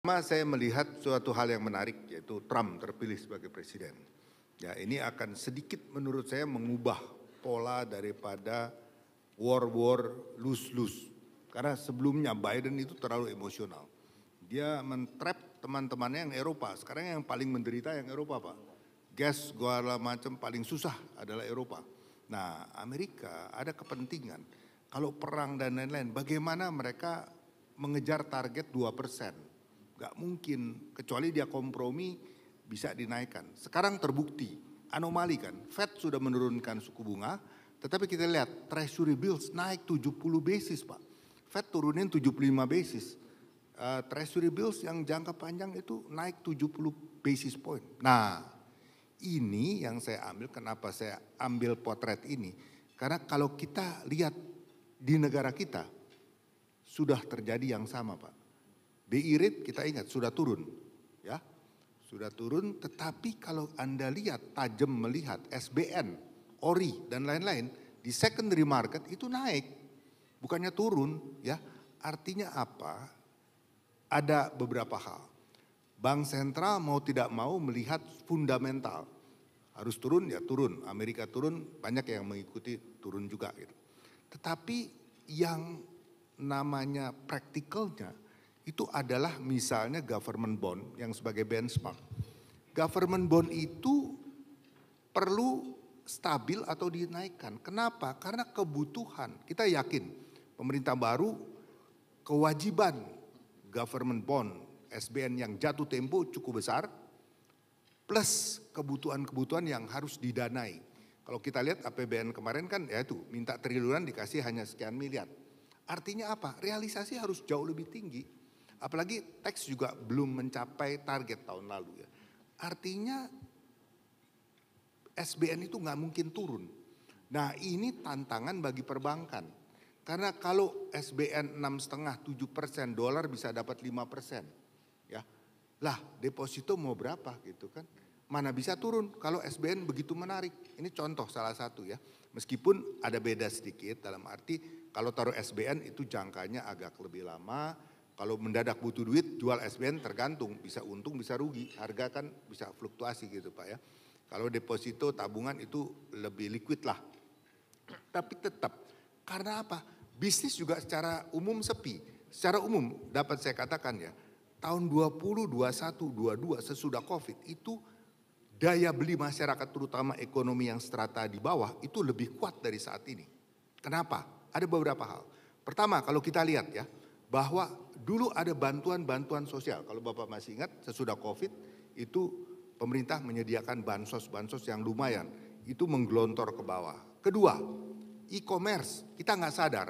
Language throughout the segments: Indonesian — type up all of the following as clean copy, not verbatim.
Saya melihat suatu hal yang menarik, yaitu Trump terpilih sebagai presiden. Ya, ini akan sedikit menurut saya mengubah pola daripada war lose-lose. Karena sebelumnya Biden itu terlalu emosional. Dia men-trap teman-temannya yang Eropa. Sekarang yang paling menderita yang Eropa, Pak. Gas segala macam paling susah adalah Eropa. Nah, Amerika ada kepentingan. Kalau perang dan lain-lain, bagaimana mereka mengejar target 2%. Gak mungkin, kecuali dia kompromi bisa dinaikkan. Sekarang terbukti, anomali kan, Fed sudah menurunkan suku bunga, tetapi kita lihat Treasury Bills naik 70 basis Pak. Fed turunin 75 basis. Treasury Bills yang jangka panjang itu naik 70 basis point. Nah, ini yang saya ambil, kenapa saya ambil potret ini. Karena kalau kita lihat di negara kita, sudah terjadi yang sama Pak. BI rate kita ingat sudah turun, ya sudah turun. Tetapi kalau Anda lihat tajam melihat SBN, ORI dan lain-lain di secondary market itu naik, bukannya turun, ya. Artinya apa? Ada beberapa hal. Bank sentral mau tidak mau melihat fundamental, harus turun ya turun. Amerika turun, banyak yang mengikuti turun juga gitu. Tetapi yang namanya praktikalnya itu adalah misalnya government bond yang sebagai benchmark. Government bond itu perlu stabil atau dinaikkan. Kenapa? Karena kebutuhan. Kita yakin pemerintah baru kewajiban government bond SBN yang jatuh tempo cukup besar plus kebutuhan-kebutuhan yang harus didanai. Kalau kita lihat APBN kemarin kan ya itu minta triliunan dikasih hanya sekian miliar. Artinya apa? Realisasi harus jauh lebih tinggi. Apalagi tax juga belum mencapai target tahun lalu ya. Artinya SBN itu nggak mungkin turun. Nah ini tantangan bagi perbankan. Karena kalau SBN 6,5-7%, dolar bisa dapat 5%. Ya. Lah deposito mau berapa gitu kan. Mana bisa turun kalau SBN begitu menarik. Ini contoh salah satu ya. Meskipun ada beda sedikit dalam arti kalau taruh SBN itu jangkanya agak lebih lama. Kalau mendadak butuh duit, jual SBN tergantung, bisa untung bisa rugi, harga kan bisa fluktuasi gitu Pak ya. Kalau deposito tabungan itu lebih liquid lah. Tapi tetap, karena apa? Bisnis juga secara umum sepi. Secara umum dapat saya katakan ya, tahun 20, 21, 22 sesudah Covid itu daya beli masyarakat terutama ekonomi yang strata di bawah itu lebih kuat dari saat ini. Kenapa? Ada beberapa hal. Pertama kalau kita lihat ya, bahwa dulu ada bantuan-bantuan sosial. Kalau Bapak masih ingat sesudah Covid itu pemerintah menyediakan bansos-bansos yang lumayan. Itu menggelontor ke bawah. Kedua, e-commerce. Kita nggak sadar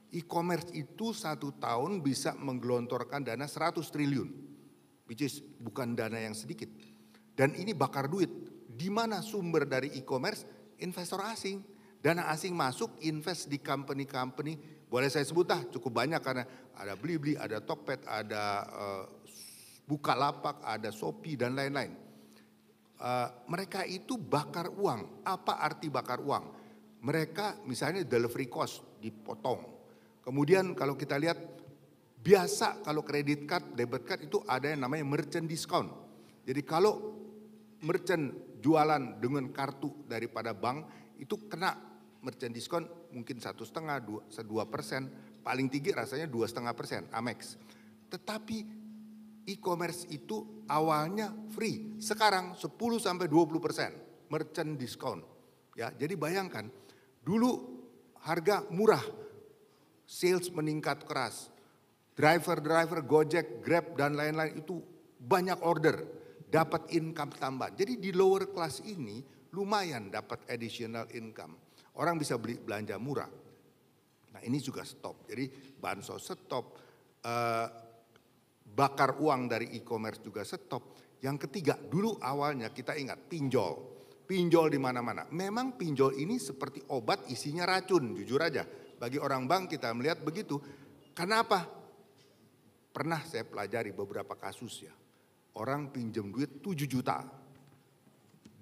e-commerce itu 1 tahun bisa menggelontorkan dana 100 triliun. Which is bukan dana yang sedikit. Dan ini bakar duit. Di mana sumber dari e-commerce? Investor asing. Dana asing masuk invest di company-company. Boleh saya sebut cukup banyak karena ada Blibli, ada Tokped, ada Bukalapak, ada Shopee dan lain-lain. Mereka itu bakar uang. Apa arti bakar uang? Mereka misalnya delivery cost dipotong. Kemudian kalau kita lihat biasa kalau kredit card, debit card itu ada yang namanya merchant discount. Jadi kalau merchant jualan dengan kartu daripada bank itu kena merchant diskon mungkin 1,5-2%, paling tinggi rasanya 2,5%, Amex. Tetapi e-commerce itu awalnya free, sekarang 10-20% merchant diskon. Ya, jadi bayangkan, dulu harga murah, sales meningkat keras, driver Gojek, Grab dan lain-lain itu banyak order, dapat income tambahan. Jadi di lower class ini lumayan dapat additional income. Orang bisa beli belanja murah. Nah ini juga stop. Jadi bansos stop, bakar uang dari e-commerce juga stop. Yang ketiga, dulu awalnya kita ingat pinjol. Pinjol di mana-mana. Memang pinjol ini seperti obat isinya racun, jujur aja. Bagi orang bank kita melihat begitu. Kenapa? Pernah saya pelajari beberapa kasus ya. Orang pinjam duit 7 juta.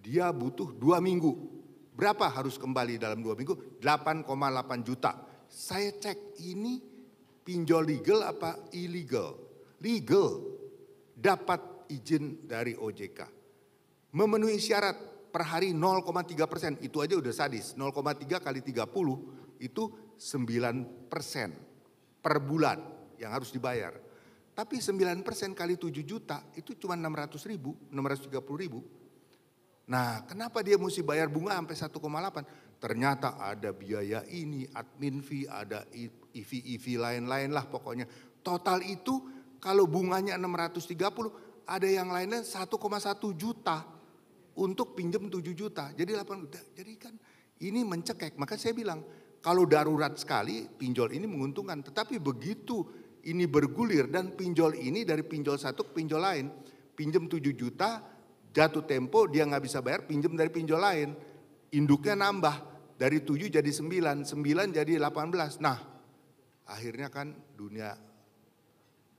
Dia butuh 2 minggu. Berapa harus kembali dalam 2 minggu? 8,8 juta. Saya cek ini pinjol legal apa illegal? Legal. dapat izin dari OJK. Memenuhi syarat per hari 0,3%, itu aja udah sadis. 0,3 kali 30 itu 9% per bulan yang harus dibayar. Tapi 9% kali 7 juta itu cuma 630 ribu. Nah, kenapa dia mesti bayar bunga sampai 1,8? Ternyata ada biaya ini, admin fee, ada EV lain-lain lah pokoknya. Total itu kalau bunganya 630, ada yang lainnya 1,1 juta untuk pinjam 7 juta. Jadi 8 juta. Jadi kan ini mencekek. Maka saya bilang kalau darurat sekali pinjol ini menguntungkan. Tetapi begitu ini bergulir dan pinjol ini dari pinjol satu ke pinjol lain. Pinjam 7 juta, jatuh tempo dia nggak bisa bayar, pinjam dari pinjol lain. Induknya nambah dari 7 jadi 9, 9 jadi 18. Nah akhirnya kan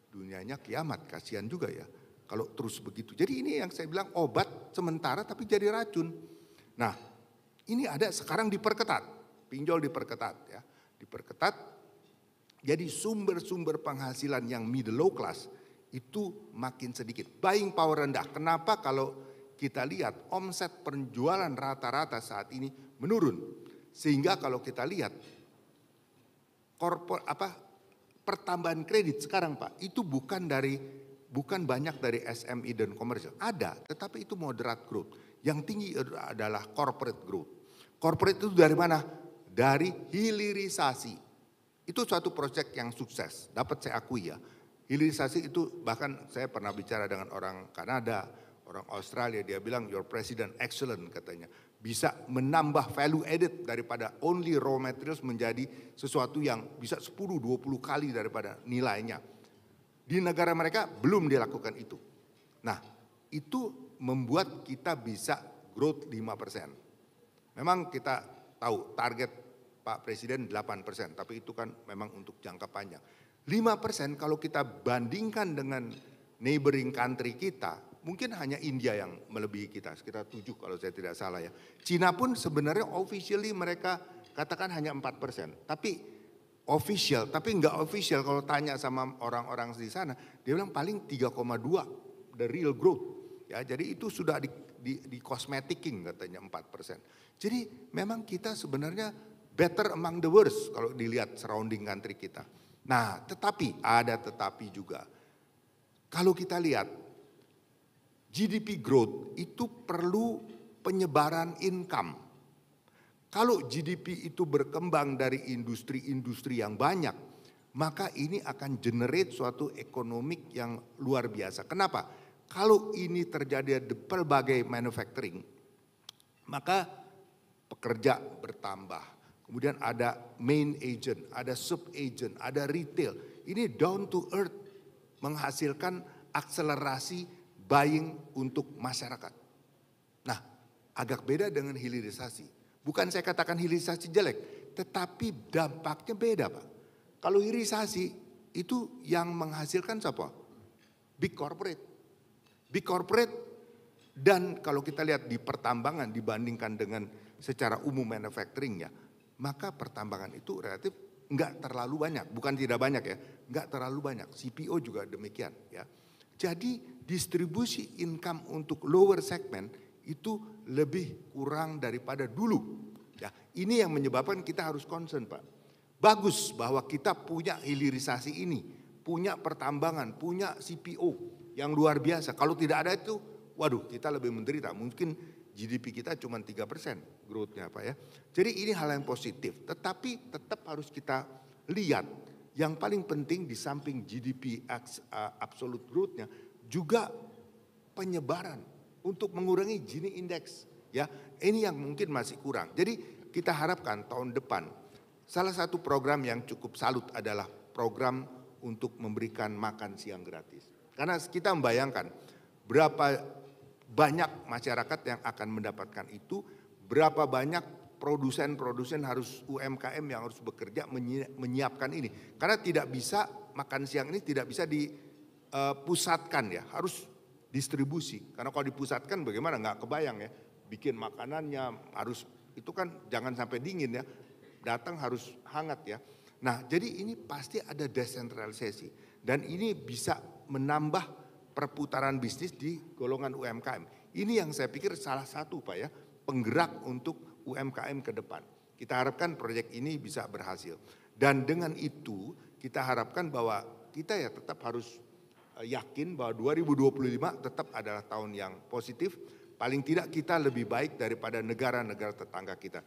dunianya kiamat, kasihan juga ya kalau terus begitu. Jadi ini yang saya bilang obat sementara tapi jadi racun. Nah ini ada sekarang diperketat, pinjol diperketat ya, diperketat. Jadi sumber-sumber penghasilan yang middle low class itu makin sedikit. Buying power rendah. Kenapa? Kalau kita lihat omset penjualan rata-rata saat ini menurun. Sehingga kalau kita lihat pertambahan kredit sekarang Pak, itu bukan banyak dari SME dan komersial. Ada, tetapi itu moderate growth. Yang tinggi adalah corporate growth. Corporate itu dari mana? Dari hilirisasi. Itu suatu proyek yang sukses, dapat saya akui ya. Hilirisasi itu bahkan saya pernah bicara dengan orang Kanada, orang Australia, dia bilang your president excellent katanya. Bisa menambah value added daripada only raw materials menjadi sesuatu yang bisa 10-20 kali daripada nilainya. Di negara mereka belum dilakukan itu. Nah itu membuat kita bisa growth 5%. Memang kita tahu target Pak Presiden 8%, tapi itu kan memang untuk jangka panjang. 5% kalau kita bandingkan dengan neighboring country kita, mungkin hanya India yang melebihi kita, sekitar 7 kalau saya tidak salah ya. Cina pun sebenarnya officially mereka katakan hanya 4%, tapi official, tapi enggak official kalau tanya sama orang-orang di sana, dia bilang paling 3,2 the real growth. Ya, jadi itu sudah di cosmeticking katanya 4%. Jadi memang kita sebenarnya better among the worst kalau dilihat surrounding country kita. Nah tetapi, ada tetapi juga. Kalau kita lihat GDP growth itu perlu penyebaran income. Kalau GDP itu berkembang dari industri-industri yang banyak, maka ini akan generate suatu ekonomi yang luar biasa. Kenapa? Kalau ini terjadi di berbagai manufacturing, maka pekerja bertambah. Kemudian ada main agent, ada sub agent, ada retail. Ini down to earth menghasilkan akselerasi buying untuk masyarakat. Nah agak beda dengan hilirisasi. Bukan saya katakan hilirisasi jelek, tetapi dampaknya beda Pak. Kalau hilirisasi itu yang menghasilkan siapa? Big corporate. Big corporate dan kalau kita lihat di pertambangan dibandingkan dengan secara umum manufacturing ya. Maka pertambangan itu relatif enggak terlalu banyak, bukan tidak banyak ya, enggak terlalu banyak. CPO juga demikian ya. Jadi distribusi income untuk lower segment itu lebih kurang daripada dulu. Ya, ini yang menyebabkan kita harus concern Pak. Bagus bahwa kita punya hilirisasi ini, punya pertambangan, punya CPO yang luar biasa. Kalau tidak ada itu, waduh kita lebih menderita. Mungkin GDP kita cuma 3% growth-nya Pak ya. Jadi ini hal yang positif. Tetapi tetap harus kita lihat yang paling penting di samping GDP absolute growth-nya juga penyebaran untuk mengurangi Gini Index. Ya, ini yang mungkin masih kurang. Jadi kita harapkan tahun depan salah satu program yang cukup salut adalah program untuk memberikan makan siang gratis. Karena kita membayangkan berapa banyak masyarakat yang akan mendapatkan itu, berapa banyak produsen-produsen harus UMKM yang harus bekerja menyiapkan ini. Karena tidak bisa makan siang ini tidak bisa dipusatkan ya, harus distribusi. Karena kalau dipusatkan bagaimana nggak kebayang ya, bikin makanannya harus itu kan jangan sampai dingin ya, datang harus hangat ya. Nah jadi ini pasti ada desentralisasi dan ini bisa menambah perputaran bisnis di golongan UMKM. Ini yang saya pikir salah satu Pak ya, penggerak untuk UMKM ke depan. Kita harapkan proyek ini bisa berhasil. Dan dengan itu kita harapkan bahwa kita ya tetap harus yakin bahwa 2025 tetap adalah tahun yang positif. Paling tidak kita lebih baik daripada negara-negara tetangga kita.